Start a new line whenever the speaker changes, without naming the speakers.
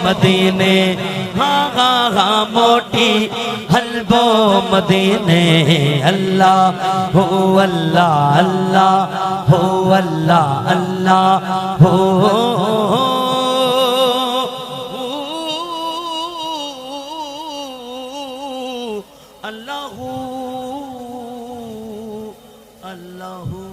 मदीने, हाँ हाँ हाँ मोटी हलबो मदीने। अल्लाह हो अल्लाह, अल्लाह हो अल्लाह, अल्लाह हो अल्लाह, अल्लाह।